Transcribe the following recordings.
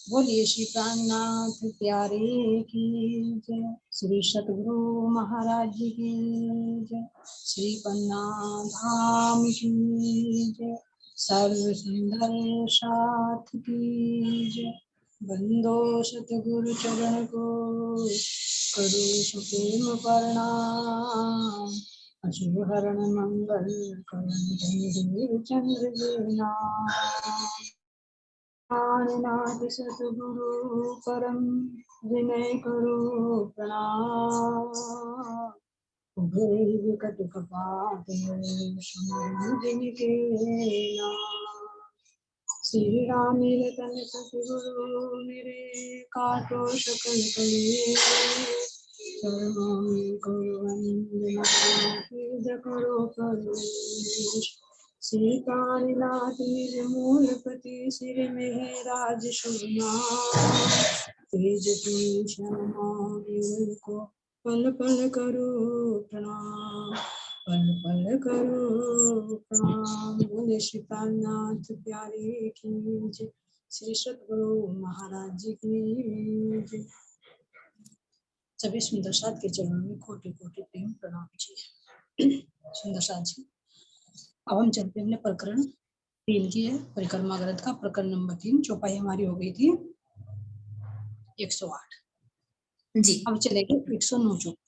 बोलिए श्री प्राणनाथ प्यारे की जय, श्री सतगुरु महाराज जी की जय, श्री पन्ना धाम की जय, सर्व सुंदर साथ की जय। बंदो सतगुरु चरण को करो सुप्रेम प्रणाम, अशुभ हरण मंगल करण चंद्र नाम। नाथ सतगुरु परम विनय करो प्रणाम, उभय कट कपाट जिनके नाम। श्री राम रतन सतगुरु मेरे काटो सकल कले, चरणों में करो वंदना करो प्रवेश। श्री कालीनाथ निर्मूल पति सिर में राज शुभना, तेज को पल पल करो प्रणाम, पल पल करो प्रणाम। बोले श्री कालीनाथ प्यारे की जय, श्री सतगुरु महाराज जी की जय। सभी सुंदर साथ के चरणों में कोटि कोटि प्रेम प्रणाम जी। सुंदर साथ जी, अब हम चलते हैं प्रकरण 3 की है, परिक्रमा ग्रंथ का प्रकरण नंबर 3। चौपाई हमारी हो गई थी 108 जी। अब चलेंगे 109 चौपाई।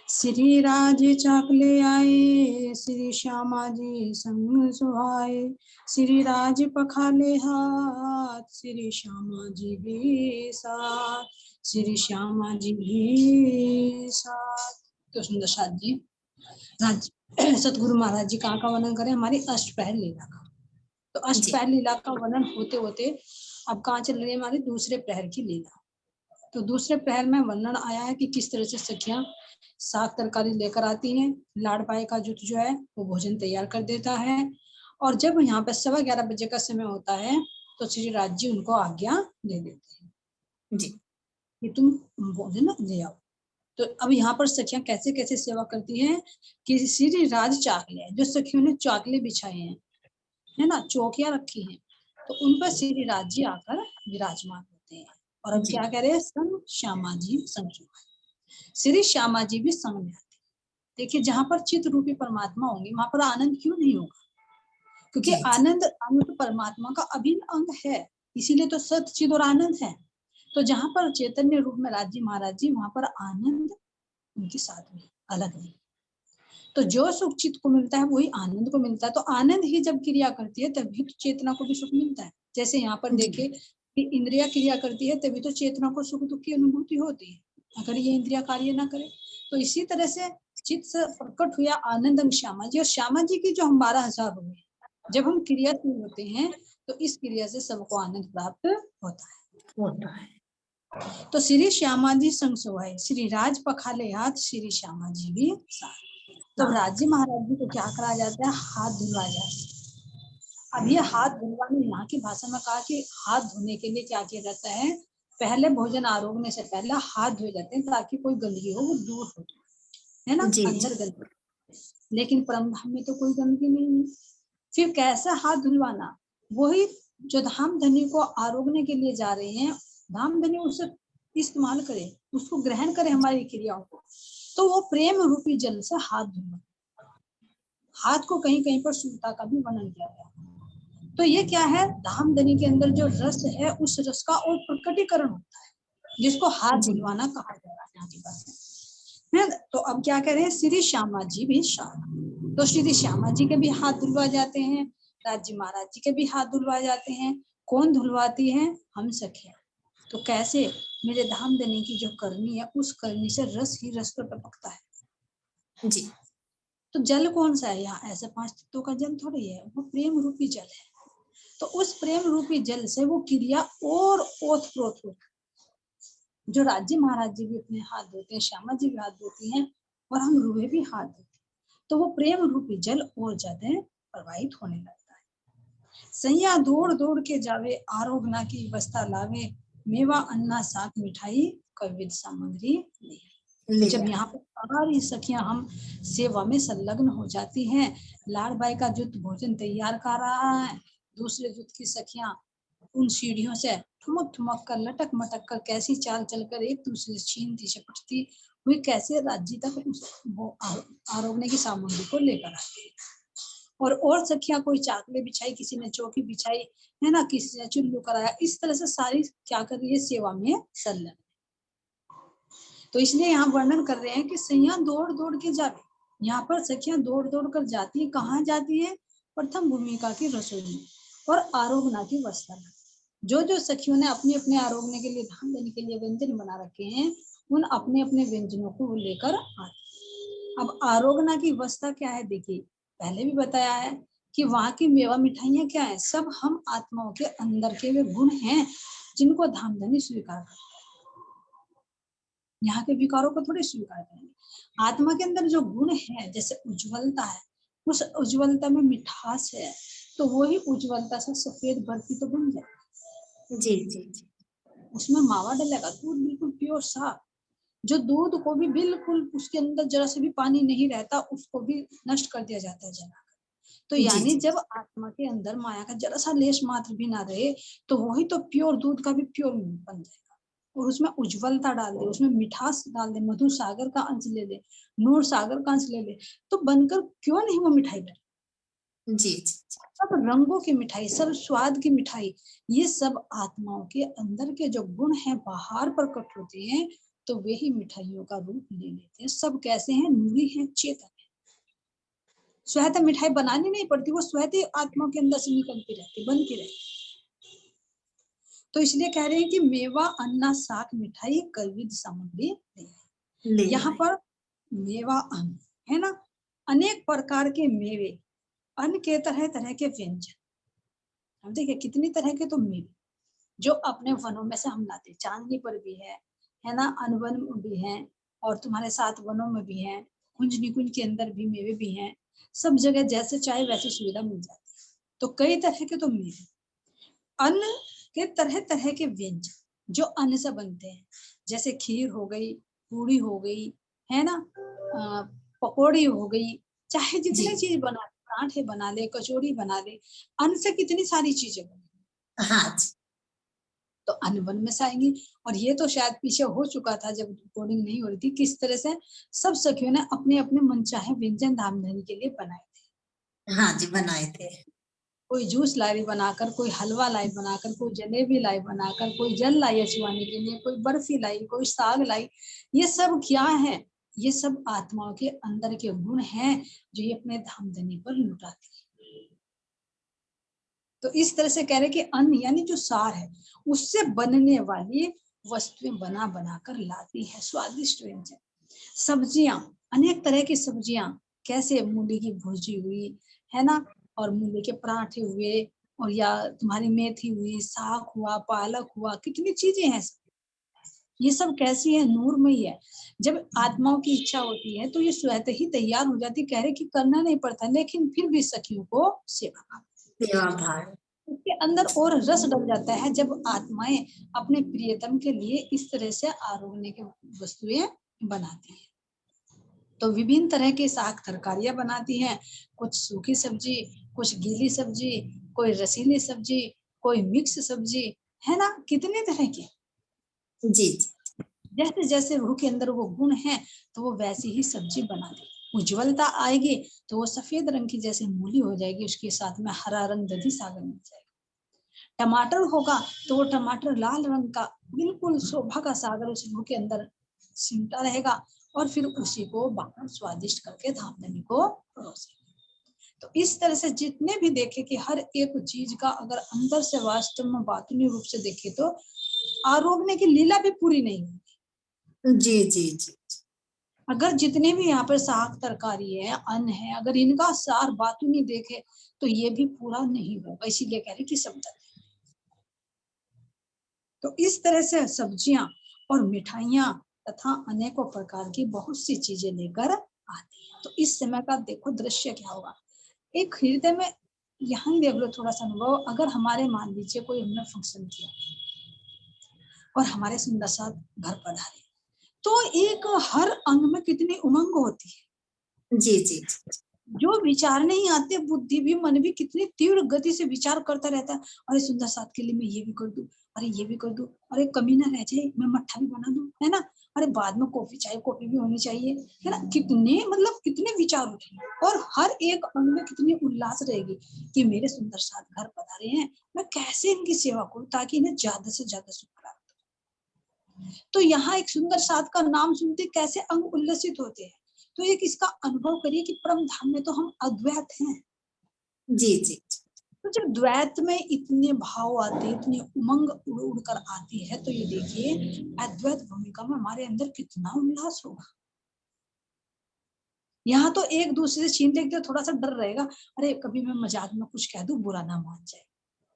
श्री राज चाकले आए, श्री श्यामा जी संग सुहाए, श्री राज पखाले हाथ, श्री श्यामा जी भी साथ, श्री श्यामा जी भी साथ। तो सुंदर साथ जी, सतगुरु महाराज जी कहाँ का वर्णन करें? हमारी अष्टपहर लीला का। तो अष्टपहर लीला का वर्णन होते होते अब कहाँ चल रही है? हमारी दूसरे प्रहर की लीला। तो दूसरे प्रहर में वर्णन आया है कि किस तरह से सखियां साग तरकारी लेकर आती हैं, लाड़बाई का जुट जो है वो भोजन तैयार कर देता है, और जब यहाँ पे 11:15 बजे का समय होता है तो श्री राज जी उनको आज्ञा दे देते हैं जी कि तुम भोजन ले आओ। तो अब यहाँ पर सखियां कैसे कैसे सेवा करती हैं कि श्री राज चाकले, जो सखियों ने चाकले बिछाए हैं, है ना, चौकियां रखी हैं, तो उन पर श्री राज जी आकर विराजमान होते हैं। और अब क्या कह रहे हैं? संग श्यामा जी संग, श्री श्यामा जी भी संग में आते हैं। देखिए, जहां पर चित्त रूपी परमात्मा होंगे वहां पर आनंद क्यों नहीं होगा? क्योंकि आनंद तो परमात्मा का अभिन्न अंग है, इसीलिए तो सत चिद और आनंद है। तो जहां पर चैतन्य रूप में राज जी महाराज जी, वहां पर आनंद उनके साथ में, अलग नहीं। तो जो सुख चित्त को मिलता है वही आनंद को मिलता है। तो आनंद ही जब क्रिया करती है तभी तो चेतना को भी सुख मिलता है। जैसे यहाँ पर देखे कि इंद्रिया क्रिया करती है तभी तो चेतना को सुख दुख की अनुभूति होती है, अगर ये इंद्रिया कार्य ना करे। तो इसी तरह से चित्त से प्रकट हुआ आनंद श्यामा जी, और श्यामा जी की जो हम 12,000 हुए, जब हम क्रियाशील होते हैं तो इस क्रिया से सबको आनंद प्राप्त होता है। तो श्री श्यामा जी संग सोहाए, श्री राज पखाले हाथ, श्री श्यामा जी भी साथ। तो राज जी महाराज जी को क्या करा जाता है? हाथ धुलवाया जाता है। अब ये हाथ धुलवाने, यहाँ की भाषा में कहा कि हाथ धोने के लिए क्या किया जाता है? पहले भोजन आरोगने से पहले हाथ धोए जाते हैं ताकि कोई गंदगी हो वो दूर हो, है ना, अंदर गंदगी। लेकिन परम धाम में तो कोई गंदगी नहीं है। फिर कैसे हाथ धुलवाना? वही जो धाम धनी को आरोगने के लिए जा रहे हैं, धाम धनी उसे इस्तेमाल करे, उसको ग्रहण करे हमारी क्रियाओं को, तो वो प्रेम रूपी जल से हाथ धुलवा। हाथ को कहीं कहीं पर शुद्धता का भी वर्णन किया गया। तो ये क्या है? धाम धनी के अंदर जो रस है उस रस का और प्रकटीकरण होता है, जिसको हाथ धुलवाना कहा जा रहा है यहाँ की बात है। तो अब क्या कह रहे हैं? श्री श्यामा जी भी साथ। तो श्री श्यामा जी के भी हाथ धुलवा जाते हैं, राज जी महाराज जी के भी हाथ धुलवा जाते हैं। कौन धुलवाती है? हम सखिया। तो कैसे? मेरे धाम देने की जो करनी है उस करनी से रस ही रस पर टपकता है जी। तो जल कौन सा है यहाँ? ऐसे 5 तत्वों का जल थोड़ी है, वो प्रेम रूपी जल है। तो उस प्रेम रूपी जल से वो क्रिया और ओतप्रोत होती है। जो राज्य महाराज जी भी अपने हाथ धोते हैं, श्यामा जी भी हाथ धोती हैं, और हम रूहे भी हाथ धोते हैं, तो वो प्रेम रूपी जल और ज्यादा प्रवाहित होने लगता है। सैया दौड़ दौड़ के जावे, आरोगना की वस्ता लावे, मेवा अन्ना साग मिठाई कविद सामग्री ले। जब यहाँ पर सारी सखियां हम सेवा में संलग्न हो जाती हैं, लाड़बाई का जो भोजन तैयार कर रहा है, दूसरे जुट की सखियां उन सीढ़ियों से ठुमक ठुमक कर लटक मटक कर कैसी चाल चलकर एक दूसरे से छीनती झपटती हुई कैसे राज्य तक वो आरोगने की सामग्री को लेकर आती है। और सखियां कोई चाकले बिछाई, किसी ने चौकी बिछाई है ना, किसी ने चुल्लू कराया, इस तरह से सारी क्या कर रही है, सेवा में संलग्न। तो इसलिए यहाँ वर्णन कर रहे हैं कि सैया दौड़ दौड़ के जावे। यहाँ पर सखियां दौड़ दौड़ कर जाती है, कहाँ जाती है, प्रथम भूमिका की रसोई में और आरोगना की वस्त्र में। जो सखियों ने अपने अपने आरोगने के लिए, धाम देने के लिए व्यंजन बना रखे हैं, उन अपने अपने व्यंजनों को लेकर आते। अब आरोगना की अवस्था क्या है, देखिए पहले भी बताया है कि वहां की मेवा मिठाइयां क्या है, सब हम आत्माओं के अंदर के वे गुण हैं जिनको धामधनी स्वीकार करते हैं। यहाँ के विकारों को थोड़े स्वीकार करेंगे। आत्मा के अंदर जो गुण है, जैसे उज्ज्वलता है, उस उज्ज्वलता में मिठास है, तो वही उज्ज्वलता से सफेद बर्फी तो बन जाए। जी जी जी। उसमें मावा डलेगा, दूध बिल्कुल प्योर साफ, जो दूध को भी बिल्कुल उसके अंदर जरा से भी पानी नहीं रहता, उसको भी नष्ट कर दिया जाता है जलाकर। तो यानी जब आत्मा के अंदर माया का जरा सा लेश मात्र भी ना रहे, तो वही तो प्योर दूध का भी प्योर बन जाएगा। और उसमें उज्ज्वलता डाल दे, उसमें मिठास डाल दे, मधु सागर का अंश ले ले, नूर सागर का अंश ले ले, तो बनकर क्यों नहीं वो मिठाई बने। जी जी। सब रंगों की मिठाई, सब स्वाद की मिठाई, ये सब आत्माओं के अंदर के जो गुण हैं बाहर प्रकट होते हैं, तो वे ही मिठाइयों का रूप ले लेते हैं। सब कैसे हैं, नूरी हैं, चेतन है। स्वतः मिठाई बनानी नहीं पड़ती, वो स्वतः आत्मा के अंदर से निकलती रहती, बनती रहती। तो इसलिए कह रहे हैं कि मेवा अन्ना साक मिठाई कविद सामग्री ले। यहाँ पर मेवा अन्न है ना, अनेक प्रकार के मेवे, अन्न के तरह तरह के व्यंजन। हम देखिए कितनी तरह के तो मेवे जो अपने वनों में से हम लाते, चांदनी पर भी है ना, अनवन में भी है, और तुम्हारे साथ वनों में भी है, कुंज निकुंज के अंदर भी मेवे भी हैं। सब जगह जैसे चाहे वैसी सुविधा मिल जाती है। तो कई तरह के तो मेवे, अन्न के तरह तरह के व्यंजन जो अन्न से बनते हैं, जैसे खीर हो गई, पूड़ी हो गई, है ना, पकौड़ी हो गई, चाहे जितने चीज बना, पराठे बना ले, कचौड़ी बना ले, अन्न से कितनी सारी चीजें बनी। हाँ। तो अन्न वन में से आएंगी। और ये तो शायद पीछे हो चुका था जब रिकॉर्डिंग नहीं हो रही थी, किस तरह से सब सखियों ने अपने अपने मनचाहे व्यंजन धामधनी के लिए बनाए थे। हाँ जी, बनाए थे। कोई जूस लाई बनाकर, कोई हलवा लाई बनाकर, कोई जलेबी लाई बनाकर, कोई जल लाई अचवाने के लिए, कोई बर्फी लाई, कोई साग लाई। ये सब क्या है, ये सब आत्माओं के अंदर के गुण हैं जो ये अपने धामधनी पर लुटाती है। तो इस तरह से कह रहे कि अन्न यानी जो सार है, उससे बनने वाली वस्तुएं बना बना कर लाती है स्वादिष्ट व्यंजन। सब्जियां, अनेक तरह की सब्जियां, कैसे मूली की भुर्जी हुई, है ना, और मूली के पराठे हुए, और या तुम्हारी मेथी हुई, साग हुआ, पालक हुआ, कितनी चीजें हैं। ये सब कैसी है, नूरमयी है। जब आत्माओं की इच्छा होती है तो ये स्वतः ही तैयार हो जाती, कह रहे कि करना नहीं पड़ता, लेकिन फिर भी सखियों को सेवा भाव, उसके अंदर और रस डल जाता है जब आत्माएं अपने प्रियतम के लिए इस तरह से आरोगने की वस्तुएं बनाती है। तो विभिन्न तरह के साग तरकारियां बनाती हैं, कुछ सूखी सब्जी, कुछ गीली सब्जी, कोई रसीली सब्जी, कोई मिक्स सब्जी, है ना, कितने तरह की। जी। जैसे जैसे रूह के अंदर वो गुण है, तो वो वैसी ही सब्जी बना दे। उज्ज्वलता आएगी तो वो सफेद रंग की जैसे मूली हो जाएगी, उसके साथ में हरा रंग दधी सागर मिल जाएगा। टमाटर होगा तो वो टमाटर लाल रंग का बिल्कुल शोभा का सागर उस रूह के अंदर सिमटा रहेगा, और फिर उसी को बाहर स्वादिष्ट करके धामधनी को परोसे। तो इस तरह से जितने भी देखे कि हर एक चीज का अगर अंदर से वास्तव में बातनी रूप से देखे, तो आरोगने की लीला भी पूरी नहीं होगी। जी जी जी। अगर जितने भी यहाँ पर साग तरकारी है, अन्न है, अगर इनका सार बातुनी देखे तो ये भी पूरा नहीं होगा, इसीलिए कह रहे कि सब तरह। तो इस तरह से सब्जियां और मिठाइयां तथा अनेकों प्रकार की बहुत सी चीजें लेकर आती है। तो इस समय का देखो दृश्य क्या होगा, एक हृदय में यहाँ देख लो थोड़ा सा अनुभव, अगर हमारे मान लीजिए कोई हमने फंक्शन किया और हमारे सुंदर सा घर पधारे, तो एक हर अंग में कितनी उमंग होती है। जी जी। जो विचार नहीं आते, बुद्धि भी मन भी कितनी तीव्र गति से विचार करता रहता है। अरे सुंदर साथ के लिए मैं ये भी कर दूं, अरे ये भी कर दूं, अरे कमी ना रह जाए, मैं मट्ठा भी बना दूं, है ना, अरे बाद में कॉफी चाय कॉफी भी होनी चाहिए, है ना। कितने मतलब कितने विचार उठे और हर एक अंग में कितनी उल्लास रहेगी कि मेरे सुंदर साथ घर पधारे हैं, मैं कैसे इनकी सेवा करूं ताकि इन्हें ज्यादा से ज्यादा सुख प्राप्त हो। तो यहाँ एक सुंदर साथ का नाम सुनते कैसे अंग उल्लसित होते हैं। तो एक इसका अनुभव करिए कि परम धाम में तो हम अद्वैत हैं। जी जी तो जब द्वैत में इतने भाव आते, इतनी उमंग उड़ उड़ कर आती है, तो ये देखिए अद्वैत भूमिका में हमारे अंदर कितना उल्लास होगा। यहाँ तो एक दूसरे से छीन लेते थोड़ा सा डर रहेगा, अरे कभी मैं मजाक में कुछ कह दूं बुरा ना मान जाए,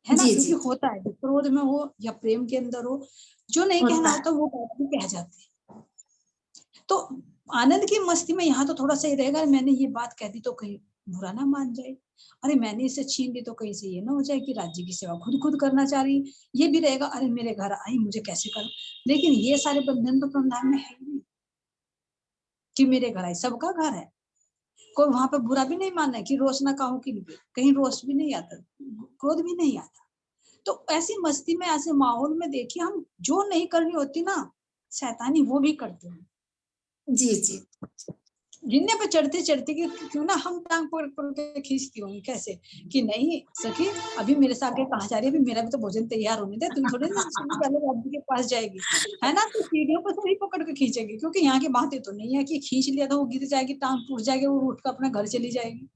है ना, जी क्योंकि जी होता है क्रोध में हो या प्रेम के अंदर हो, जो नहीं कहना होता है। होता वो बात भी कह जाते हैं। तो आनंद की मस्ती में यहाँ तो थोड़ा सा ही रहेगा, मैंने ये बात कह दी तो कहीं बुरा ना मान जाए, अरे मैंने इसे छीन ली तो कहीं से ये ना हो जाए कि राज्य की सेवा खुद खुद करना चाह रही, ये भी रहेगा, अरे मेरे घर आई मुझे कैसे करूं। लेकिन ये सारे बंधन तो प्रधान में है ही नहीं कि मेरे घर आई, सबका घर है, कोई वहां पे बुरा भी नहीं मानना है कि रोष ना कहूं कि नहीं, कहीं रोष भी नहीं आता, क्रोध भी नहीं आता। तो ऐसी मस्ती में ऐसे माहौल में देखिए हम जो नहीं करनी होती ना शैतानी वो भी करते हैं। जी जी जिन्ने पे चढ़ते चढ़ते कि क्यों ना हम टांग पकड़ पकड़ के खींचती होंगी कैसे कि नहीं सखी अभी मेरे से आगे कहाँ जा रही है, अभी मेरा भी तो भोजन तैयार होने दे, तुम थोड़ी ना पहले राज्य के पास जाएगी, है ना। तो सीढ़ियों पर से ही पकड़ के खींचेगी, क्योंकि यहाँ की बातें तो नहीं है कि खींच लिया तो वो गिर जाएगी, टांग टूट जाएगी, वो उठ कर अपने घर चली जाएगी,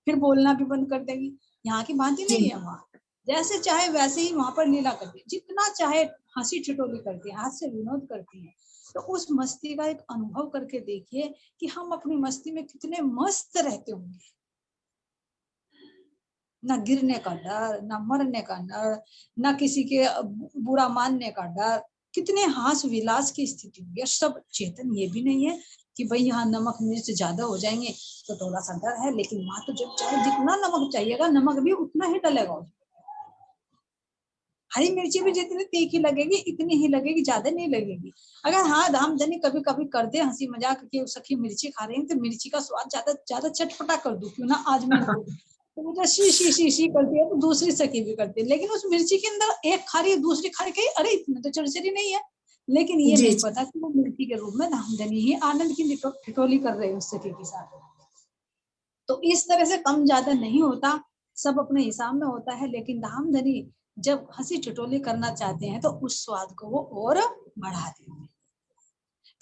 फिर बोलना भी बंद कर देगी। यहाँ की बात ही जी नहीं है, वहाँ जैसे चाहे वैसे ही वहां पर लीला करती है, जितना चाहे हंसी ठिठोली करती है, हाथ से विनोद करती है। तो उस मस्ती का एक अनुभव करके देखिए कि हम अपनी मस्ती में कितने मस्त रहते होंगे, ना गिरने का डर, ना मरने का डर, ना किसी के बुरा मानने का डर, कितने हास विलास की स्थिति होगी। सब चेतन ये भी नहीं है कि भाई यहाँ नमक मिर्च ज्यादा हो जाएंगे तो थोड़ा सा डर है, लेकिन वहां तो जब चाहे जितना नमक चाहिएगा नमक भी उतना ही डलेगा। हरी मिर्ची भी जितनी तीखी लगेगी इतनी ही लगेगी, ज्यादा नहीं लगेगी। अगर हाँ धाम धनी कभी कभी कर दे हंसी मजाक के सखी मिर्ची खा रही है तो मिर्ची का स्वाद ज्यादा ज्यादा चटपटा कर दू, क्यों ना आज मैं इनको, तो वो जो शी करती है तो दूसरी सखी भी करती है, लेकिन उस मिर्ची के अंदर एक खा रही है दूसरी खा रही, अरे इसमें तो चरचरी नहीं है, लेकिन ये जी नहीं पता कि वो मिर्ची के रूप में धाम धनी ही आनंद की ठिठोली कर रहे हैं उस सखी के साथ। तो इस तरह से कम ज्यादा नहीं होता, सब अपने हिसाब में होता है, लेकिन धामधनी जब हंसी ठिठोली करना चाहते हैं तो उस स्वाद को वो और बढ़ा देते हैं।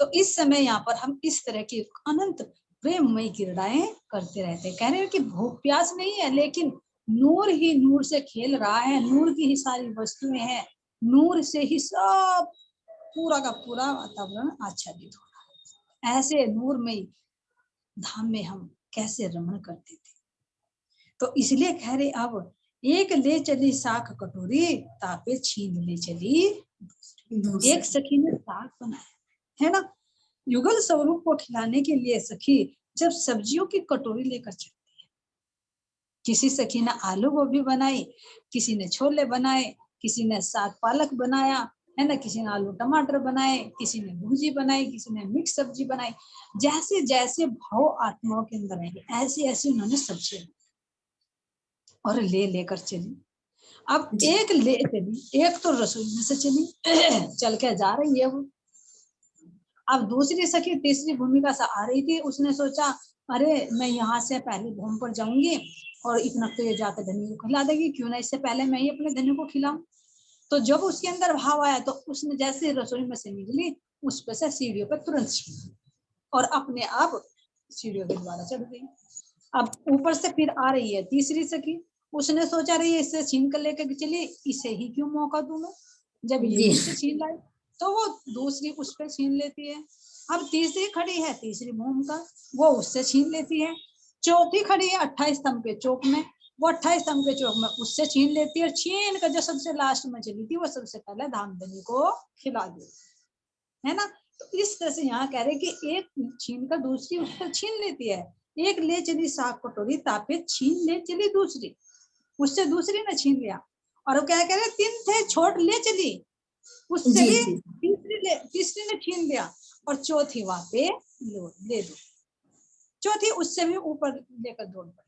तो इस समय यहाँ पर हम इस तरह की अनंत प्रेममय क्रीड़ाएं करते रहते हैं। कह रहे हैं कि भूख प्यास नहीं है, लेकिन नूर ही नूर से खेल रहा है, नूर की ही सारी वस्तुएं हैं, नूर से ही सब पूरा का पूरा वातावरण आच्छादित हो रहा है। ऐसे नूरमय धाम में हम कैसे रमण करते थे। तो इसलिए कह रहे अब एक ले चली साख कटोरी तापे छीन ले चली। एक दूसरी सखी ने साग बनाया है ना, युगल स्वरूप को खिलाने के लिए सखी जब सब्जियों की कटोरी लेकर चलती है, किसी सखी ने आलू गोभी बनाई, किसी ने छोले बनाए, किसी ने साग पालक बनाया, है ना, किसी ने आलू टमाटर बनाए, किसी ने भुजी बनाई, किसी ने मिक्स सब्जी बनाई। जैसे जैसे भाव आत्माओं के अंदर आएंगे ऐसे ऐसे उन्होंने सब्जी और ले लेकर चली। अब जी एक ले चली, एक तो रसोई में से चली चल के जा रही है वो। अब दूसरी सखी तीसरी भूमिका से आ रही थी, उसने सोचा अरे मैं यहाँ से पहले भूमि पर जाऊंगी और इतना तो ये जाकर धनी को खिला देगी, क्यों ना इससे पहले मैं ही अपने धनी को खिलाऊं। तो जब उसके अंदर भाव आया तो उसने जैसे रसोई में से निकली उस पर से सीढ़ियों पर तुरंत छीन और अपने आप सीढ़ियों के द्वारा चढ़ गई। अब ऊपर से फिर आ रही है तीसरी सखी, उसने सोचा रही है इससे छीन कर लेकर चलिए, इसे ही क्यों मौका दूं मैं, जब ये जी मुझसे छीन लाई, तो वो दूसरी उस पर छीन लेती है। अब तीसरी खड़ी है तीसरी भूमिका, वो उससे छीन लेती है। चौथी खड़ी है 28 स्तंभ के चौक में, वो 28 स्तंभ के चौक में उससे छीन लेती है, और छीन कर जो सबसे लास्ट में चली थी वो सबसे पहले धामधनी को खिला दी, है ना। तो इस तरह से यहाँ कह रहे कि एक छीन कर दूसरी उसको छीन लेती है। एक ले चली साग कटोरी तापे छीन ले चली दूसरी, उससे दूसरी ने छीन लिया। और वो क्या कह रहे तीन थे छोट ले चली, उससे जी भी जी तीसरी ने छीन लिया, और चौथी वहां पे ले दो। चौथी उससे भी ऊपर लेकर दौड़ पड़े।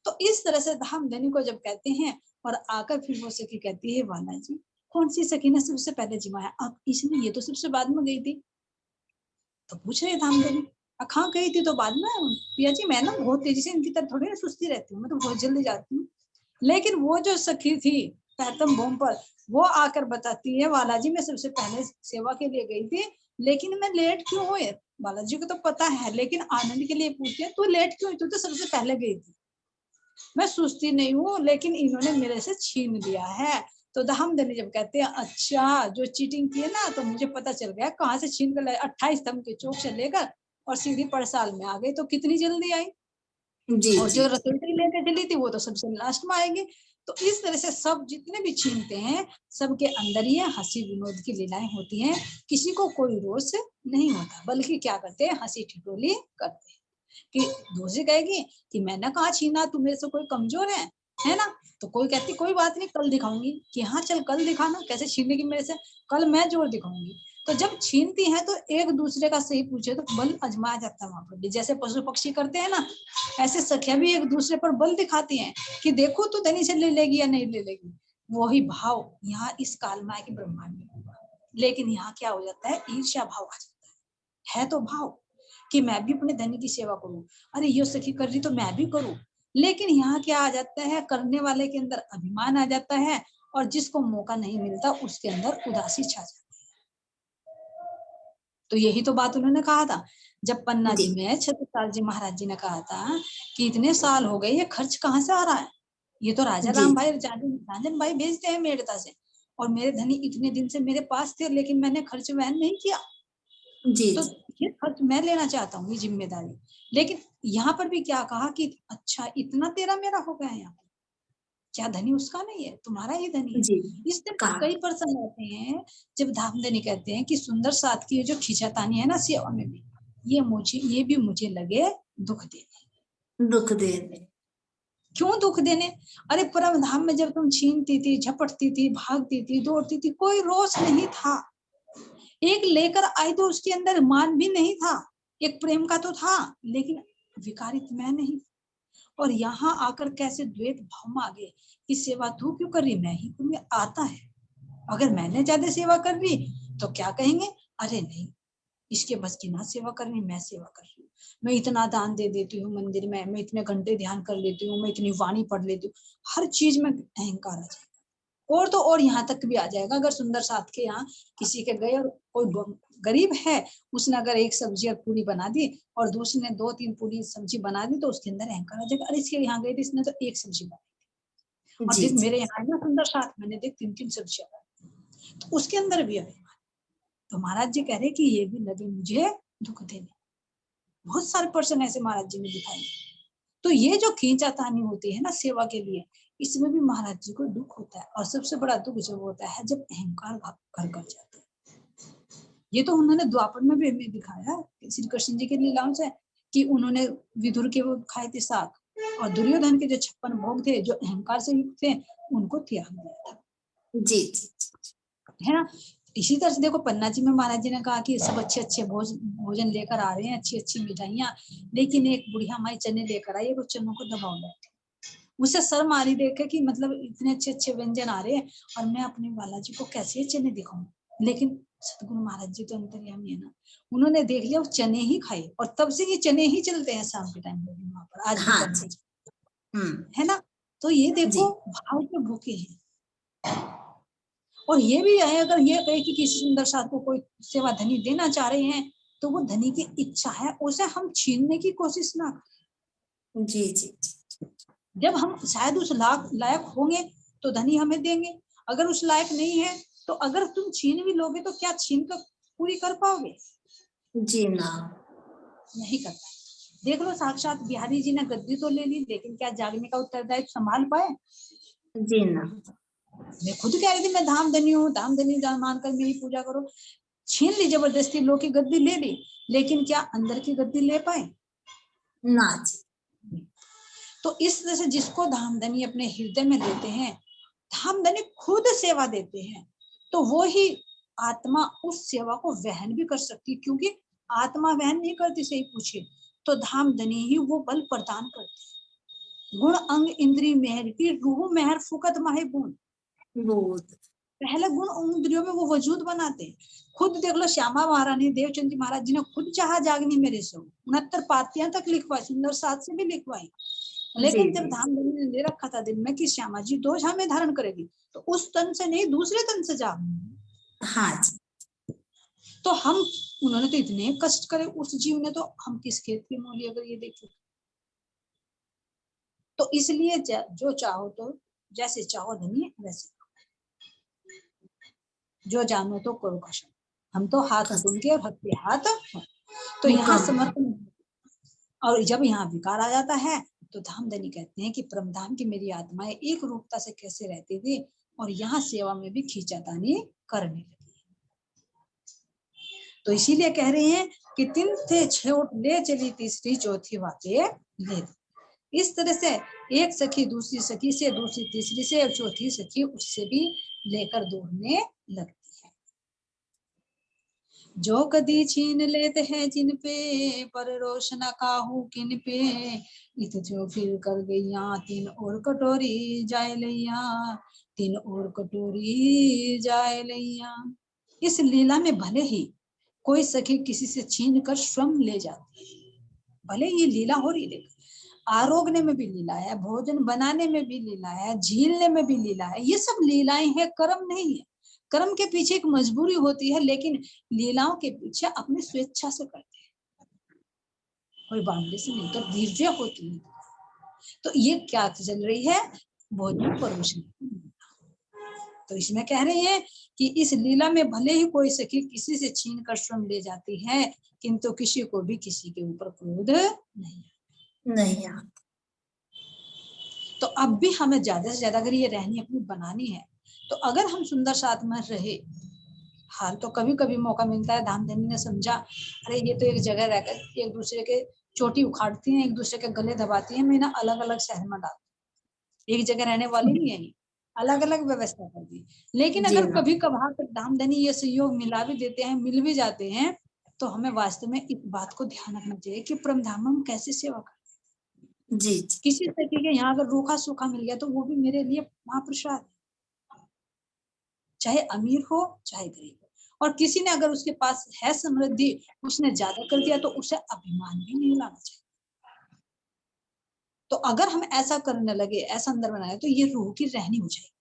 तो इस तरह से धामधनी को जब कहते हैं और आकर फिर वो सखी कहती है वाला जी कौन सी सखी ने सबसे पहले जिमाया? अब इसने, ये तो सबसे बाद में गई थी। तो पूछ रहे धामधनी कहाँ गई थी? तो बाद में पिया जी मैं ना बहुत तेजी से इनकी तरह थोड़ी ना सुस्ती रहती हूँ, मैं तो बहुत जल्दी जाती हूँ। लेकिन वो जो सखी थी पैतम भूम पर, वो आकर बताती है बालाजी मैं सबसे पहले सेवा के लिए गई थी, लेकिन मैं लेट क्यों हुई? बालाजी को तो पता है, लेकिन आनंद के लिए पूछती है तू लेट क्यों हुई? तू तो सबसे पहले गई थी। मैं सुस्ती नहीं हूँ, लेकिन इन्होंने मेरे से छीन लिया है। तो धामधनी जब कहते हैं अच्छा जो चीटिंग की है ना, तो मुझे पता चल गया कहाँ से छीन कर लाए। 28 स्तंभ के चौक से लेकर और सीधी पड़साल में आ गई, तो कितनी जल्दी आई। जी और जी जो रसोई लेकर चली थी वो तो सबसे लास्ट में आएगी। तो इस तरह से सब जितने भी छीनते हैं सबके अंदर ये हंसी विनोद की लीलाएं होती हैं। किसी को कोई रोष नहीं होता, बल्कि क्या करते हैं हंसी ठिठोली करते हैं। कि दूसरी कहेगी कि मैंने कहा छीना, तू मेरे से कोई कमजोर है ना? तो कोई कहती कोई बात नहीं कल दिखाऊंगी, कि हाँ चल कल दिखाना, कैसे छीनने की मेरे से, कल मैं जोर दिखाऊंगी। तो जब छीनती हैं तो एक दूसरे का सही पूछे तो बल आजमाया जाता है वहां पर भी, जैसे पशु पक्षी करते हैं ना, ऐसे सखिया भी एक दूसरे पर बल दिखाती हैं कि देखो तू धनी से ले लेगी या नहीं ले लेगी। वही भाव यहाँ इस काल माया के ब्रह्मांड में होगा, लेकिन यहाँ क्या हो जाता है ईर्ष्या भाव आ जाता है तो भाव कि मैं भी अपने धनी की सेवा करूं, अरे ये सखी कर रही तो मैं भी करूं। लेकिन यहाँ क्या आ जाता है करने वाले के अंदर अभिमान आ जाता है, और जिसको मौका नहीं मिलता उसके अंदर उदासी छा जाती है। तो यही तो बात उन्होंने कहा था जब पन्ना जी में छत्रसाल जी महाराज जी ने कहा था कि इतने साल हो गए ये खर्च कहाँ से आ रहा है, ये तो राजा जी राम भाई राजन भाई भेजते हैं मेड़ता से, और मेरे धनी इतने दिन से मेरे पास थे, लेकिन मैंने खर्च वहन नहीं किया। जी तो जी ये खर्च मैं लेना चाहता हूँ, ये जिम्मेदारी। लेकिन यहाँ पर भी क्या कहा कि अच्छा इतना तेरा मेरा हो गया यहाँ पर, क्या धनी उसका नहीं है, तुम्हारा ही धनी है। जी इस तरह के कहा कई प्रसंग आते हैं जब धामधनी कहते हैं कि सुंदर साथ की जो खींचातानी है ना सेवा में भी, ये भी मुझे लगे दुख देने। दुख देने। क्यों दुख देने? अरे परम धाम में जब तुम छीनती थी, झपटती थी, भागती थी, दौड़ती थी, कोई रोष नहीं था। एक लेकर आई तो उसके अंदर मान भी नहीं था, एक प्रेम का तो था, लेकिन विकारित मैं नहीं। और यहाँ आकर कैसे द्वैत भाव में आ गए कि सेवा तू क्यों कर रही, मैं ही करूंगी, आता है। अगर मैंने ज्यादा सेवा कर ली तो क्या कहेंगे, अरे नहीं इसके बस की ना सेवा करनी, मैं सेवा कर रही हूँ, मैं इतना दान दे देती हूँ मंदिर में, मैं इतने घंटे ध्यान कर लेती हूँ, मैं इतनी वाणी पढ़ लेती हूँ, हर चीज में अहंकार आ जाएगा। और तो और यहाँ तक भी आ जाएगा, अगर सुंदर साथ के यहाँ किसी के गए और कोई गरीब है, उसने अगर एक सब्जी और पूरी बना दी और दूसरे ने 2-3 पूरी सब्जी बना दी, तो उसके अंदर अहंकार आ जाएगा, अरे इसके यहाँ गई थी इसने तो एक सब्जी बनाई, और जी देख जी मेरे यहाँ ना सुंदर साथ मैंने देख 3-3 सब्जियां बनाई, तो उसके अंदर भी अभिमान। तो महाराज जी कह रहे कि ये भी लगे मुझे दुख देने। बहुत सारे पर्सन ऐसे महाराज जी ने दिखाए। तो ये जो खींचातानी होती है ना सेवा के लिए, इसमें भी महाराज जी को दुख होता है, और सबसे बड़ा दुख जब होता है जब अहंकार घर कर जाता है। ये तो उन्होंने द्वापर में भी हमें दिखाया श्री कृष्ण जी के लीलाओं से, कि उन्होंने विदुर के वो खाए थे साग, और दुर्योधन के जो 56 भोग थे जो अहंकार से युक्त थे उनको त्याग दिया था, जी जी है ना? इसी तरह से देखो पन्ना जी में महाराज जी ने कहा कि सब अच्छे अच्छे भोजन लेकर आ रहे हैं, अच्छी अच्छी मिठाइयां, लेकिन एक बुढ़िया माई चने लेकर आई, वो चनों को दबाव बैठी। मुझसे शर्म आ रही देखे कि मतलब इतने अच्छे अच्छे व्यंजन आ रहे हैं और मैं अपने बालाजी को कैसे चने दिखाऊं। लेकिन सतगुरु महाराज जी तो अंतर्यामी है ना, उन्होंने देख लिया वो चने ही खाए, और तब से ये चने ही चलते हैं शाम के टाइम में वहां पर, आज भी हाँ पन्ना जी जी, हम्म है ना? तो ये जी देखो भाव के भूखे हैं। और ये भी है अगर ये कहे कि किसी सुंदर साथ को कोई सेवा धनी देना चाह रहे हैं, तो वो धनी की इच्छा है, उसे हम छीनने की कोशिश ना करें। जी जी जब हम शायद उस लायक होंगे तो धनी हमें देंगे, अगर उस लायक नहीं है तो अगर तुम छीन भी लोगे तो क्या छीन कर पूरी कर पाओगे? जी ना नहीं कर पाए। देख लो साक्षात बिहारी जी ने गद्दी तो ले ली, लेकिन क्या जागने का उत्तरदायित्व संभाल पाए? जी ना मैं खुद कह रही थी मैं धामधनी हूँ, धामधनी मानकर मेरी पूजा करो, छीन ली जबरदस्ती, लोग की गद्दी ले ली, लेकिन क्या अंदर की गद्दी ले पाए? ना जी तो इस तरह से जिसको धामधनी अपने हृदय में लेते हैं, धामधनी खुद सेवा देते हैं, तो वो ही आत्मा उस सेवा को वहन भी कर सकती, क्योंकि आत्मा वहन नहीं करती, सही पूछे तो धामधनी ही वो बल प्रदान करती है। गुण अंग इंद्री मेहर की रूह मेहर फुकत माहे बूंद। बहुत पहले गुण इंद्रियों में वो वजूद बनाते हैं। खुद देख लो श्यामा महारानी देवचंद जी महाराज जी ने खुद चाहा जागनी मेरे से 69 पातियां तक लिखवाई, सुंदर साथ से भी लिखवाई। लेकिन जब धामधनी ने ले रखा था दिल में कि श्यामा जी 2 झामें धारण करेगी, तो उस तन से नहीं दूसरे तन से जाग। हाँ जी। तो हम उन्होंने तो इतने कष्ट करे उस जीव ने, तो हम किस खेत की मूली अगर ये देखें। तो इसलिए जो चाहो तो जैसे चाहो धनी वैसे, जो जानो तो करो कशम। हम तो हाथ उनके और हक हाथ। तो यहाँ समर्पण, और जब यहाँ विकार आ जाता है तो धामधनी कहते हैं कि परमधाम की मेरी आत्माएं एक रूपता से कैसे रहती थी और यहाँ सेवा में भी खींचातानी करने लगी। तो इसीलिए कह रहे हैं कि 3 थे छोट ले चली तीसरी चौथी बातें ले। इस तरह से एक सखी दूसरी सखी से, दूसरी तीसरी से, और चौथी सखी उससे भी लेकर दौड़ने लगती है। जो कदी छीन लेते हैं जिन पे पर रोशन काहू किन पे, इत जो फिर कर गईया 3 और कटोरी जाए लैया, 3 और कटोरी जाए लैया। इस लीला में भले ही कोई सखी किसी से छीन कर श्रम ले जाती है, भले ये लीला हो रही, लेकिन आरोगने में भी लीला है, भोजन बनाने में भी लीला है, झीलने में भी लीला है। ये सब लीलाएं हैं, कर्म नहीं है। कर्म के पीछे एक मजबूरी होती है, लेकिन लीलाओं के पीछे अपनी स्वेच्छा से करते हैं, कोई बांधने से नहीं, तो धीर्य होती है। तो ये क्या चल रही है, भोजन परोसन। तो इसमें कह रहे हैं कि इस लीला में भले ही कोई सखी किसी से छीन कर श्रम ले जाती है, किंतु किसी को भी किसी के ऊपर क्रोध नहीं आता। तो अब भी हमें ज्यादा से ज्यादा अगर ये रहनी अपनी बनानी है, तो अगर हम सुंदर साथ में रहे, हाल तो कभी कभी मौका मिलता है, धामधनी ने समझा अरे ये तो एक जगह रहकर एक दूसरे के चोटी उखाड़ती हैं, एक दूसरे के गले दबाती हैं, मैं ना अलग अलग शहर में डालती, एक जगह रहने वाली नहीं है, अलग अलग व्यवस्था कर दी। लेकिन अगर कभी कभार धामधनी ये सहयोग मिला भी देते हैं, मिल भी जाते हैं, तो हमें वास्तव में इस बात को ध्यान रखना चाहिए कि परमधाम हम कैसे सेवा करें। जी किसी तरीके के यहाँ अगर रूखा सूखा मिल गया तो वो भी मेरे लिए महाप्रसाद, चाहे अमीर हो चाहे गरीब हो। और किसी ने अगर उसके पास है समृद्धि, उसने ज्यादा कर दिया, तो उसे अभिमान भी नहीं लाना चाहिए। तो अगर हम ऐसा करने लगे, ऐसा अंदर बनाए, तो ये रूह की रहनी हो जाएगी,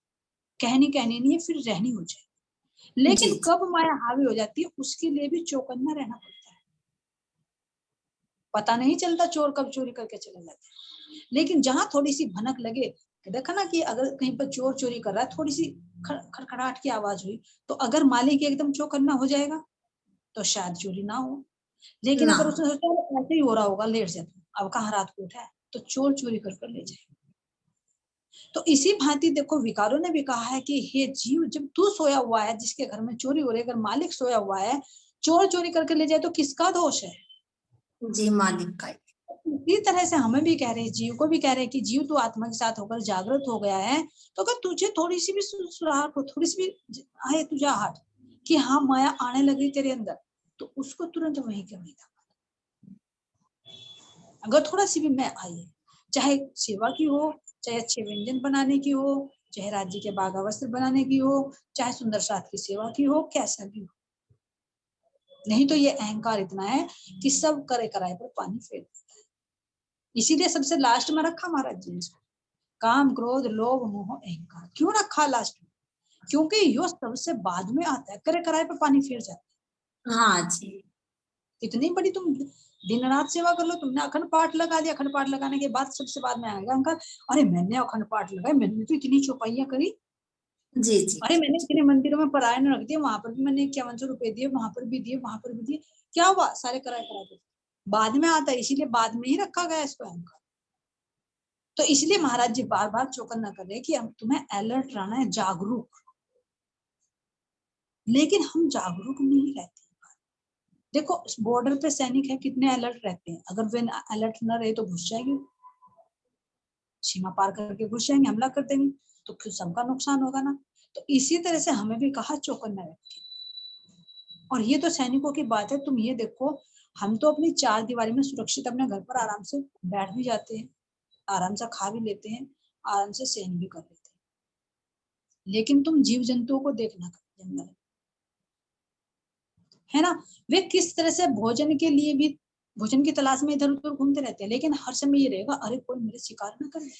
कहनी नहीं है, फिर रहनी हो जाएगी। लेकिन कब माया हावी हो जाती है, उसके लिए भी चौकन्ना रहना पड़ता है। पता नहीं चलता चोर कब चोरी करके चले जाते हैं, लेकिन जहां थोड़ी सी भनक लगे, देखा ना कि अगर कहीं पर चोर चोरी कर रहा है, थोड़ी सी खड़खड़ाहट की आवाज हुई, तो अगर मालिक एकदम चौकन्ना हो जाएगा तो शायद चोरी ना हो। लेकिन अगर उसने सोचा ऐसे ही हो रहा होगा, लेट से अब कहाँ रात को उठा है, तो चोर चोरी कर ले जाएगा। तो इसी भांति देखो विकारों ने भी कहा है कि हे जीव, जब तू सोया हुआ है, जिसके घर में चोरी हो रही है, अगर मालिक सोया हुआ है, चोर चोरी करके ले जाए, तो किसका दोष है? जी मालिक का। इसी तरह से हमें भी कह रहे हैं, जीव को भी कह रहे हैं कि जीव तू आत्मा के साथ होकर जागृत हो गया है, तो अगर तुझे थोड़ी सी भी सुराहट हो, थोड़ी सी भी आए तुझा हट कि हाँ माया आने लगी तेरे अंदर, तो उसको तुरंत वहीं के वहीं दबा। अगर थोड़ा सी भी मैं आई, चाहे सेवा की हो, चाहे अच्छे व्यंजन बनाने की हो, चाहे राज्य के बागा वस्त्र बनाने की हो, चाहे सुंदर साथ की सेवा की हो, कैसा भी हो, नहीं तो ये अहंकार इतना है कि सब करे कराए पर पानी फेर देता है। इसीलिए सबसे लास्ट में रखा महाराज जी इसको, काम क्रोध लोभ मोह अहंकार। क्यों रखा लास्ट में? क्योंकि यो सबसे बाद में आता है, करे कराए पर पानी फेर जाता है। हाँ जी, इतनी बड़ी तुम दिन रात सेवा कर लो, तुमने अखंड पाठ लगा दिया, अखंड पाठ लगाने के बाद सबसे बाद में आएगा अंकल, अरे मैंने अखंड पाठ लगाया, मैंने तो इतनी चौपाइयां करी, जी जी, अरे मैंने इतने मंदिरों में परायण रख दिया, वहां पर भी मैंने 51 रुपए दिए, वहां पर भी दिए, वहां पर भी दिए, क्या हुआ? सारे कराए करा दे। बाद में आता है, इसीलिए बाद में ही रखा गया इसको अहंकार। तो इसलिए महाराज जी बार बार चौकन्ना कर रहे हैं कि हम तुम्हें अलर्ट रहना है, जागरूक। लेकिन हम जागरूक नहीं रहते। देखो बॉर्डर पे सैनिक है, कितने अलर्ट रहते हैं, अगर वे अलर्ट न रहे तो घुस जाएंगे, सीमा पार करके घुस जाएंगे, हमला कर देंगे, तो फिर सबका नुकसान होगा ना। तो इसी तरह से हमें भी कहा चौकन्ना रखें। और ये तो सैनिकों की बात है, तुम ये देखो हम तो अपनी चार दीवारी में सुरक्षित अपने घर पर आराम से बैठ भी जाते हैं, आराम से खा भी लेते हैं, आराम से सहन भी कर लेते हैं। लेकिन तुम जीव जंतुओं को देखना जंगल, है ना, वे किस तरह से भोजन के लिए भी, भोजन की तलाश में इधर उधर घूमते रहते हैं, लेकिन हर समय ये रहेगा, अरे कोई मेरे शिकार ना कर ले।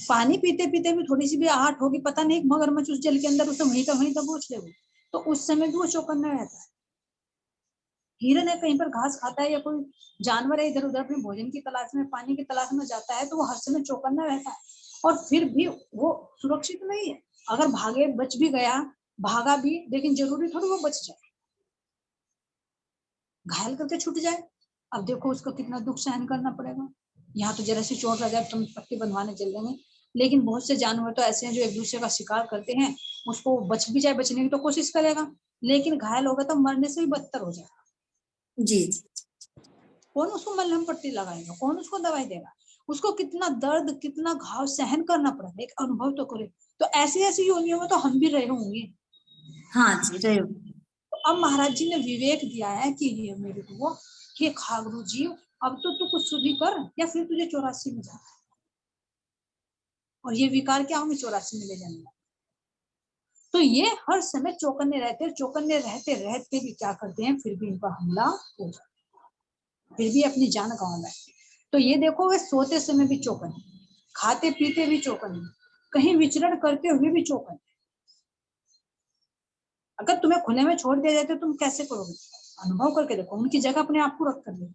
पानी पीते पीते भी थोड़ी सी भी आहट होगी, पता नहीं मगरमच्छ उस जल के अंदर उसे वहीं का वहीं दबोच ले, तो उस समय भी वो चौकन्ना रहता है। हिरन है, कहीं पर घास खाता है या कोई जानवर है इधर उधर अपने भोजन की तलाश में, पानी की तलाश में जाता है, तो वो हर समय चौकन्ना रहता है, और फिर भी वो सुरक्षित नहीं है। अगर भागे, बच भी गया, भागा भी, लेकिन जरूरी थोड़ी वो बच जाए, घायल करके छूट जाए। अब देखो उसको कितना दुख सहन करना पड़ेगा। यहाँ तो जरा सी चोट लग जाए, तुम पट्टी बंधवाने चल देंगे, लेकिन बहुत से जानवर तो ऐसे हैं जो एक दूसरे का शिकार करते हैं, उसको बच भी जाए, बचने की तो कोशिश करेगा, लेकिन घायल होगा तो मरने से भी बदतर हो जाएगा। जी जी। कौन उसको मलहम पट्टी लगाएगा, कौन उसको दवाई देगा, उसको कितना दर्द, कितना घाव सहन करना पड़ेगा, एक अनुभव तो करे। तो ऐसी ऐसी योनियों में तो हम भी रहे होंगे। हाँ जी, रहे। तो अब महाराज जी ने विवेक दिया है कि ये मेरे को, हे खागरू जीव, अब तो तू कुछ शुद्धि कर, या फिर तुझे 84 में जाना है, और ये विकार क्या हमें 84 में ले जाने। तो ये हर समय चौकन्ने रहते, चौकन्ने रहते रहते भी क्या करते हैं, फिर भी इनका हमला हो जाता है, फिर भी अपनी जान गंवा बैठते। तो ये देखो, वे सोते समय भी चौकन्ने, खाते पीते भी चौकन्ने, कहीं विचरण करते हुए भी चौकन्ने। अगर तुम्हें खुले में छोड़ दिया जाए तो तुम कैसे करोगे, अनुभव करके देखो, उनकी जगह अपने आप को रख कर देखो,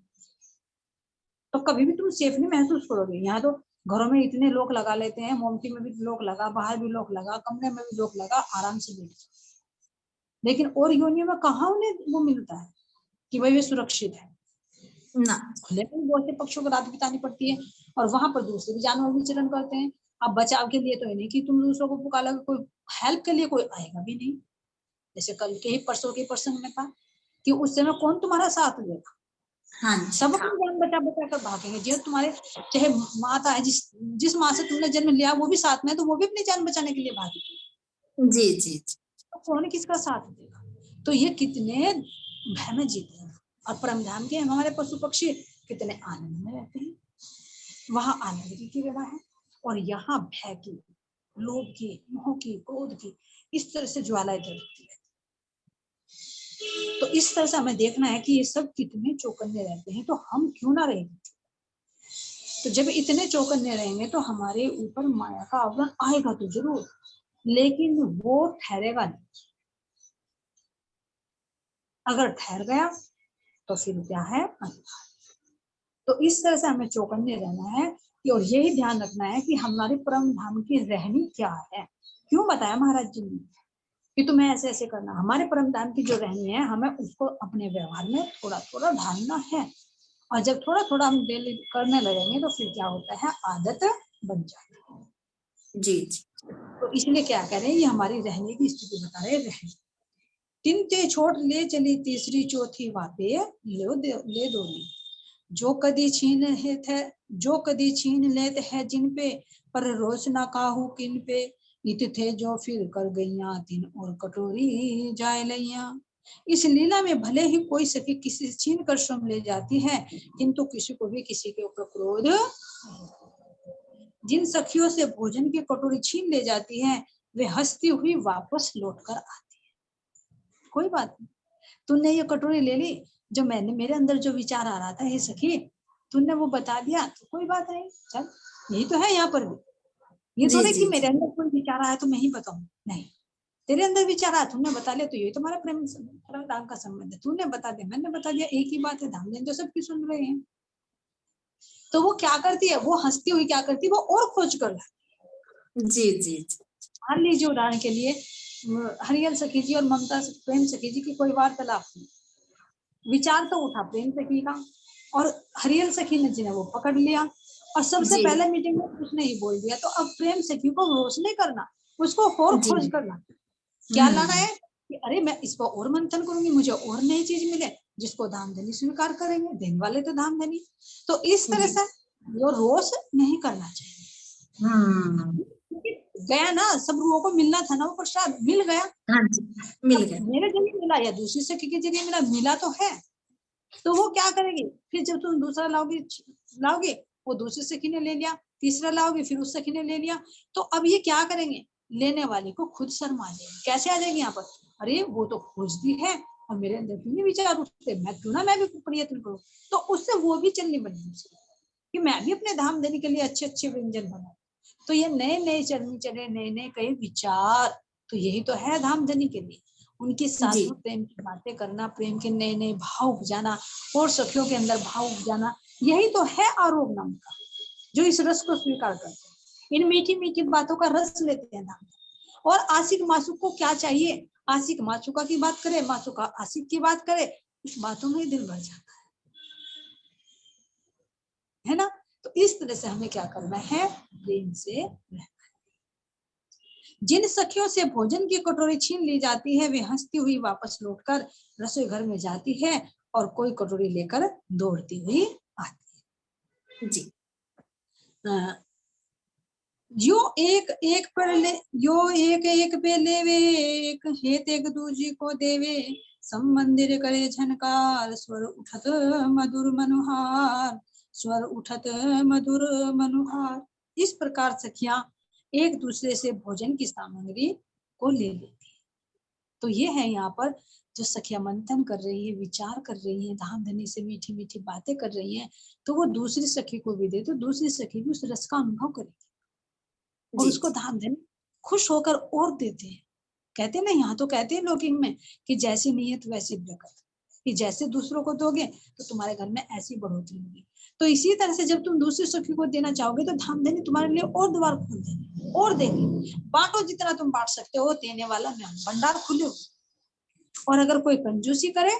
तो कभी भी तुम सेफ नहीं महसूस करोगे। यहाँ तो घरों में इतने लोग लगा लेते हैं, मोमटी में भी लोग लगा, बाहर भी लोग लगा, कमरे में भी लोग लगा, आराम से बैठ, लेकिन और योनियों में कहाँ उन्हें वो मिलता है कि भाई वे सुरक्षित है ना। खुले में बहुत से पक्षियों को रात बितानी पड़ती है, और वहां पर दूसरे भी जानवर विचरण करते हैं। अब बचाव के लिए तो नहीं कि तुम दूसरों को पुकारा, कोई हेल्प के लिए कोई आएगा भी नहीं। जैसे कल के ही परसों के प्रसंग में था कि उस समय कौन तुम्हारा साथ देगा, हाँ सब अपनी जान बचा बचा कर भागेंगे। जो तुम्हारे चाहे माता है, जिस माँ से तुमने जन्म लिया वो भी साथ में है, तो वो भी अपनी जान बचाने के लिए भागेगी। जी जी जी। तो कौन किसका साथ देगा। तो ये कितने भय में जीते हैं, और परम धाम के हमारे पशु पक्षी कितने आनंद में रहते हैं। वहां आनंद की विवाह है, और यहाँ भय की, लोभ की, मोह की, क्रोध की, इस तरह से ज्वालाएं जलती है। तो इस तरह से हमें देखना है कि ये सब कितने चौकन्ने रहते हैं, तो हम क्यों ना रहेंगे। तो जब इतने चौकन्ने रहेंगे तो हमारे ऊपर माया का आवरण आएगा तो जरूर, लेकिन वो ठहरेगा नहीं। अगर ठहर गया तो फिर क्या है, अंधकार। तो इस तरह से हमें चौकन्ने रहना है कि, और यही ध्यान रखना है कि हमारे परम धाम की रहनी क्या है। क्यों बताया महाराज जी ने कि तुम्हें ऐसे ऐसे करना। हमारे परम धाम की जो रहनी है, हमें उसको अपने व्यवहार में थोड़ा थोड़ा ढालना है, और जब थोड़ा थोड़ा हम डेली करने लगेंगे तो फिर क्या होता है, आदत बन जाती है। जी जी। तो इसलिए क्या कह रहे हैं, ये हमारी रहने की स्थिति बता रहे हैं। तीन ते छोड़ ले चली तीसरी चौथी वापे ले दोली, जो कदी छीन है थे, जो कदी छीन लेते है जिन पे, पर रोज ना काहू किन पे, इत थे जो फिर कर गईया तीन और कटोरी जाए लैया। इस लीला में भले ही कोई सखी किसी छीन कर श्रम ले जाती है, किंतु किसी को भी किसी के ऊपर क्रोध। जिन सखियों से भोजन की कटोरी छीन ले जाती है, वे हंसती हुई वापस लौट कर आती है। कोई बात नहीं, तूने ये कटोरी ले ली, जो मैंने मेरे अंदर जो विचार आ रहा था, हे सखी तूने वो बता दिया, तो कोई बात नहीं, चल यही तो है यहाँ पर भी। ये तो नहीं कि मेरे अंदर कोई विचार आया तो मैं ही बताऊं, नहीं, तेरे अंदर विचार आया तुमने बता लिया, तो यही तुम्हारा प्रेम धाम का संबंध है। तूने बता दिया, मैंने बता दिया, एक ही बात है, धाम देन तो सबकी सुन रहे हैं। तो वो क्या करती है, वो हंसती हुई क्या करती है, वो और खोज कर लाती। जी जी। मान लीजिए उदाहरण के लिए, हरियल सखी जी और ममता प्रेम सखी जी की कोई वार्तालाप हुई, विचार तो उठा प्रेम सखी का, और हरियल सखी ने जिन्हें वो पकड़ लिया, और सबसे पहले मीटिंग में उसने ही बोल दिया। तो अब प्रेम सखी को रोष नहीं करना, उसको और खोज करना। क्या लाना है कि अरे मैं इस पर और मंथन करूंगी, मुझे और नई चीज मिले, जिसको धाम धनी स्वीकार करेंगे, देने वाले तो धाम धनी। तो इस तरह से वो रोष नहीं करना चाहिए, क्योंकि गया ना, सब रूहों को मिलना था ना वो प्रसाद, मिल गया। हाँ जी, मिल गया। मेरे जरिए मिला या दूसरी सखी के जरिए मिला, मिला तो है। तो वो क्या करेगी, फिर जब तुम दूसरा लाओगे वो दूसरी सखी ने ले लिया, तीसरा लाओगे फिर उस सखी ने ले लिया। तो अब ये क्या करेंगे, लेने वाले को खुद शर्म आ जाएगी। कैसे आ जाएगी यहाँ पर, अरे वो तो खोजती है और मेरे अंदर क्यों नहीं विचार उठते, मैं भी प्रयत्न करूँ। तो उससे वो भी चलनी बनी कि मैं भी अपने धाम देने के लिए अच्छे अच्छे व्यंजन बनाऊं। तो ये नए नए चलनी चले, नए नए कई विचार, तो यही तो है धाम देने के लिए। उनके साथ जी। में प्रेम की बातें करना, प्रेम के नए नए भाव उपजाना और सखियों के अंदर भाव उपजाना, यही तो है आरोप नाम का, जो इस रस को स्वीकार करते हैं, इन मीठी मीठी बातों का रस लेते हैं धाम। और आशिक मासूक को क्या चाहिए, आशिक मासूका की बात करे, मासूका आशिक की बात करे, उस बातों में दिल भर जाता है ना। तो इस तरह से हमें क्या करना है, प्रेम से रहना। जिन सखियों से भोजन की कटोरी छीन ली जाती है, वे हंसती हुई वापस लौटकर रसोई घर में जाती है और कोई कटोरी लेकर दौड़ती हुई आती है। जी। यो एक एक पर ले, यो एक एक पे लेवे, एक हेत एक दूजी को देवे, सम मंदिर करे झनकार, स्वर उठत मधुर मनोहार, स्वर उठत मधुर मनोहार। इस प्रकार सखियां एक दूसरे से भोजन की सामग्री को ले लेती है। तो ये है यहाँ पर जो सखियां मंथन कर रही है, विचार कर रही है, धाम धनी से मीठी मीठी बातें कर रही हैं, तो वो दूसरी सखी को भी दे, तो दूसरी सखी भी उस रस का अनुभव करेगी और उसको धाम धनी खुश होकर और देते हैं। कहते ना, यहाँ तो कहते हैं लौकिक में कि जैसी नीयत वैसी बरकत, कि जैसे दूसरों को दोगे तो तुम्हारे घर में ऐसी बढ़ोतरी होगी। तो इसी तरह से जब तुम दूसरी सखी को देना चाहोगे तो धाम धनी तुम्हारे लिए और द्वार खोल देंगे और देंगे। बांटो जितना तुम बांट सकते हो, देने वाला मैं, भंडार खुले हो। और अगर कोई कंजूसी करे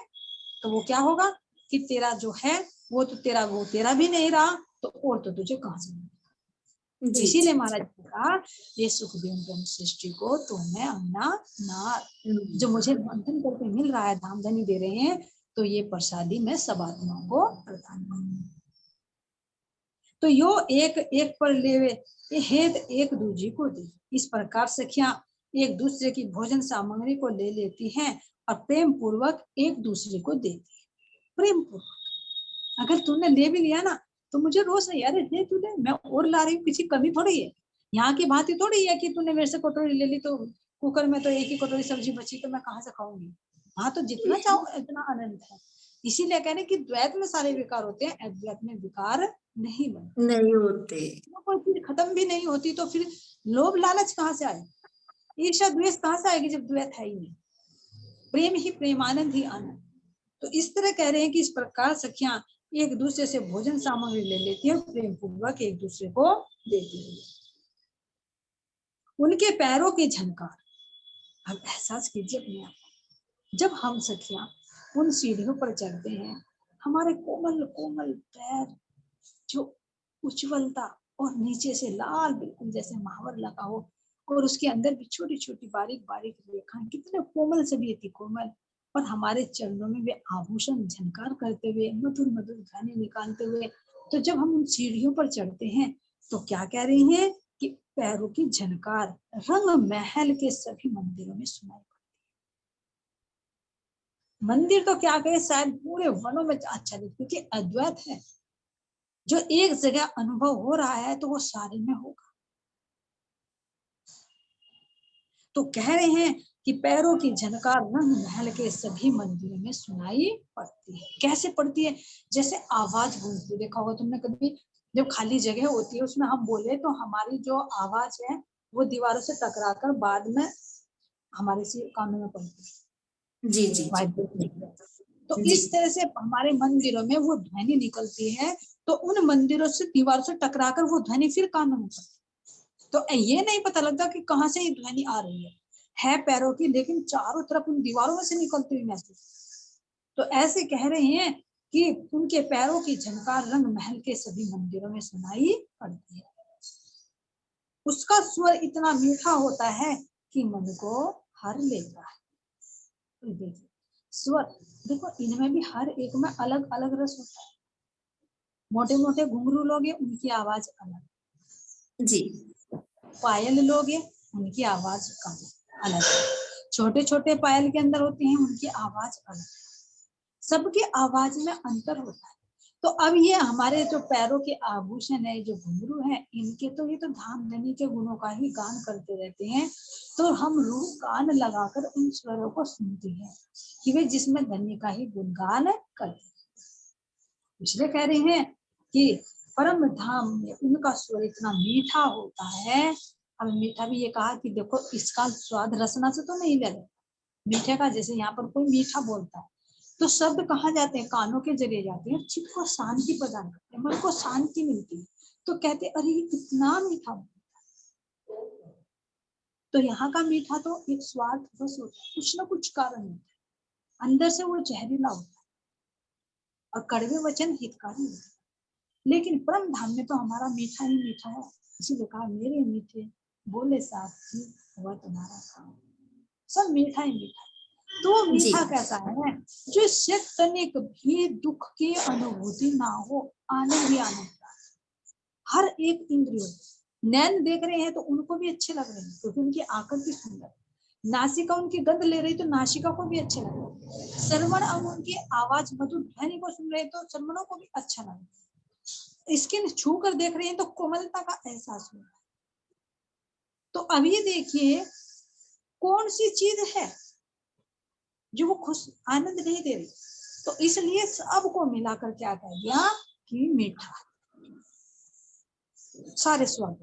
तो वो क्या होगा कि तेरा जो है वो तेरा भी नहीं रहा, तो और तो तुझे कहां से मिलेगा। तो इसीलिए महाराज ने कहा, ये सुखदेव सृष्टि को तो मैं अन्ना नार, जो मुझे मंथन करके मिल रहा है, धाम धनी दे रहे हैं, तो ये प्रसादी मैं सब आत्माओं को प्रदान करूंगी। तो यो एक एक पर लेवे, ये हेत एक दूजी को दे। इस प्रकार सखियां एक दूसरे की भोजन सामग्री को ले लेती हैं और प्रेम पूर्वक एक दूसरे को देती है। प्रेम पूर्वक, अगर तूने ले भी लिया ना तो मुझे रोज नहीं, अरे दे तूने, मैं और ला रही हूँ, किसी कमी थोड़ी है। यहाँ की बात ही थोड़ी है कि तूने मेरे से कटोरी ले ली तो कुकर में तो एक ही कटोरी सब्जी बची तो मैं कहाँ से खाऊंगी। हाँ, तो जितना चाहो इतना आनंद है। इसीलिए कह रहे कि द्वैत में सारे विकार होते हैं, अद्वैत में विकार नहीं बनते, नहीं होते। कोई चीज खत्म भी नहीं होती, तो फिर लोभ लालच कहाँ से आए, ईर्ष्या द्वेष कहाँ से आएगी जब द्वैत है ही नहीं। प्रेम ही प्रेम, आनंद ही आनंद। तो इस तरह कह रहे हैं कि इस प्रकार सखियां एक दूसरे से भोजन सामग्री ले लेती है, प्रेम पूर्वक एक दूसरे को देती है। उनके पैरों की झनकार, अब एहसास कीजिए अपने आप, जब हम सखियां उन सीढ़ियों पर चढ़ते हैं, हमारे कोमल कोमल पैर, जो उज्ज्वलता, और नीचे से लाल बिल्कुल जैसे महावर लगा हो, और उसके अंदर भी छोटी छोटी बारीक बारीक रेखा, कितने कोमल से भी अति कोमल, और हमारे चरणों में वे आभूषण झनकार करते हुए, मधुर मधुर ध्वनि निकालते हुए। तो जब हम उन सीढ़ियों पर चढ़ते हैं तो क्या कह रही हैं कि पैरों की झनकार रंग महल के सभी मंदिरों में सुनाई। मंदिर तो क्या कहे, शायद पूरे वनों में अच्छा नहीं, क्योंकि अद्वैत है। जो एक जगह अनुभव हो रहा है तो वो सारे में होगा। तो कह रहे हैं कि पैरों की झनकार रंग महल के सभी मंदिरों में सुनाई पड़ती है। कैसे पड़ती है, जैसे आवाज गूंजती है। देखा होगा तुमने कभी, जब खाली जगह होती है उसमें हम बोले तो हमारी जो आवाज है वो दीवारों से टकराकर बाद में हमारे से कानों में पड़ती है। जी जी तो जी। इस तरह से हमारे मंदिरों में वो ध्वनि निकलती है, तो उन मंदिरों से दीवार से टकराकर वो ध्वनि फिर कानों में पड़ती है। तो ये नहीं पता लगता कि कहाँ से ये ध्वनि आ रही है पैरों की, लेकिन चारों तरफ उन दीवारों में से निकलती हुई महसूस। तो ऐसे कह रहे हैं कि उनके पैरों की झनकार रंग महल के सभी मंदिरों में सुनाई पड़ती है। उसका स्वर इतना मीठा होता है कि मन को हर लेता है। देखिए स्वर, देखो इनमें भी हर एक में अलग अलग रस होता है। मोटे मोटे घुंघरू लोग हैं, उनकी आवाज अलग जी। पायल लोग हैं, उनकी आवाज कम अलग है, छोटे छोटे पायल के अंदर होते हैं, उनकी आवाज अलग, सबकी आवाज में अंतर होता है। तो अब ये हमारे जो पैरों के आभूषण है, जो घुंघरू है, इनके तो ये तो धाम धनी के गुणों का ही गान करते रहते हैं। तो हम रूह कान लगाकर उन स्वरों को सुनते हैं कि वे जिसमें धनी का ही गुणगान करते हैं। इसलिए कह रहे हैं कि परम धाम में उनका स्वर इतना मीठा होता है। अब मीठा भी ये कहा कि देखो इसका स्वाद रसना से तो नहीं लगे मीठे का, जैसे यहाँ पर कोई मीठा बोलता है तो शब्द कहाँ जाते हैं, कानों के जरिए जाते हैं, चित्त को शांति प्रदान करते हैं, मन को शांति मिलती है। तो कहते अरे ये इतना मीठा बोलता है। तो यहाँ का मीठा तो एक स्वार्थ बस होता है, कुछ ना कुछ कारण होता है, अंदर से वो जहरीला होता है और कड़वे वचन हितकारी होता है। लेकिन परम धाम में तो हमारा मीठा ही मीठा है। इसीलिए कहा मेरे मीठे बोले साथी वह तुम्हारा काम, सब मीठा ही मीठा। तो मीठा कैसा है, जिससे तनिक भी दुख की अनुभूति ना हो, आनंद ही आनंद। हर एक इंद्रियों, नैन देख रहे हैं तो उनको भी अच्छे लग रहे हैं क्योंकि उनकी आकृति सुंदर, नासिका उनकी गंध ले रही तो नासिका को भी अच्छे लग रहे हैं, श्रवण अब उनकी आवाज मधुर ध्वनि को सुन रहे तो श्रवणों को भी अच्छा लग रहा है, स्किन छू कर देख रहे हैं तो कोमलता का एहसास हो रहा है। तो अब ये देखिए कौन सी चीज है जो वो खुश आनंद नहीं दे रही, तो इसलिए सबको मिलाकर क्या कह दिया कि मीठा, सारे स्वाद।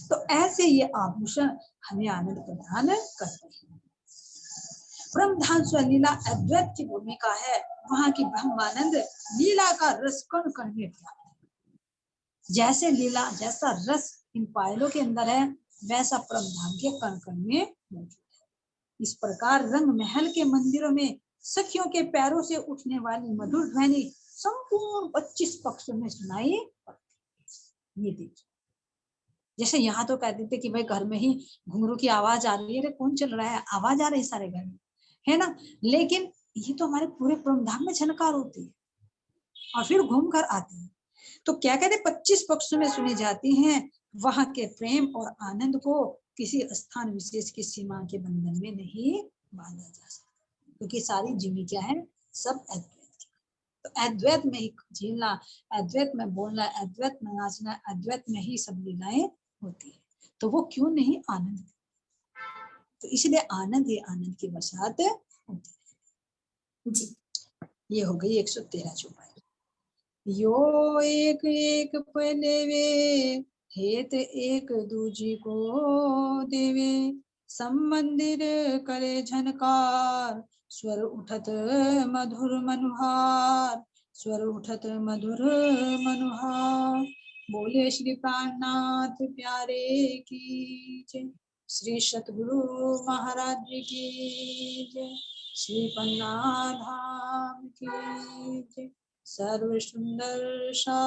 तो ऐसे ये आभूषण हमें आनंद प्रदान करते हैं। ब्रह्मधाम स्वलीला अद्वैत की भूमिका है, वहां की ब्रह्मानंद लीला का रस कण कण में व्याप्त है। जैसे लीला जैसा रस इन पायलों के अंदर है, वैसा ब्रह्मधाम के कण कण में मौजूद है। इस प्रकार रंग महल के मंदिरों में सखियों के पैरों से उठने वाली मधुर ध्वनि संपूर्ण 25 पक्षों में सुनाई पड़ती। ये देखिए, जैसे यहाँ तो कहते थे कि भाई घर में ही घुंघरू की आवाज आ रही है, कौन चल रहा है, आवाज आ रही है सारे घर में, है ना। लेकिन ये तो हमारे पूरे ब्रह्मधाम में झनकार होती है और फिर घूम कर आती है। तो क्या कहते 25 पक्षों में सुनी जाती हैं, वहां के प्रेम और आनंद को किसी स्थान विशेष की सीमा के बंधन में नहीं बांधा जा सकता, क्योंकि सारी जीवी क्या है, सब अद्वैत। तो अद्वैत में ही जीना, अद्वैत में बोलना, अद्वैत में नाचना, अद्वैत में ही सब लीलाएं होती है। तो वो क्यों नहीं आनंद, तो इसलिए आनंद ही आनंद की बसात होती है जी। ये हो गई 113 चौपाई। यो एक एक पलेवे हेत एक दूजी को देवे, संबंधिर करे झनकार स्वर उठत मधुर मनुहार, स्वर उठत मधुर मनुहार। बोले श्री प्राणनाथ प्यारे की जय, श्री सतगुरु महाराज की जय, श्री पन्ना धाम की जय। सर्व सुंदर सा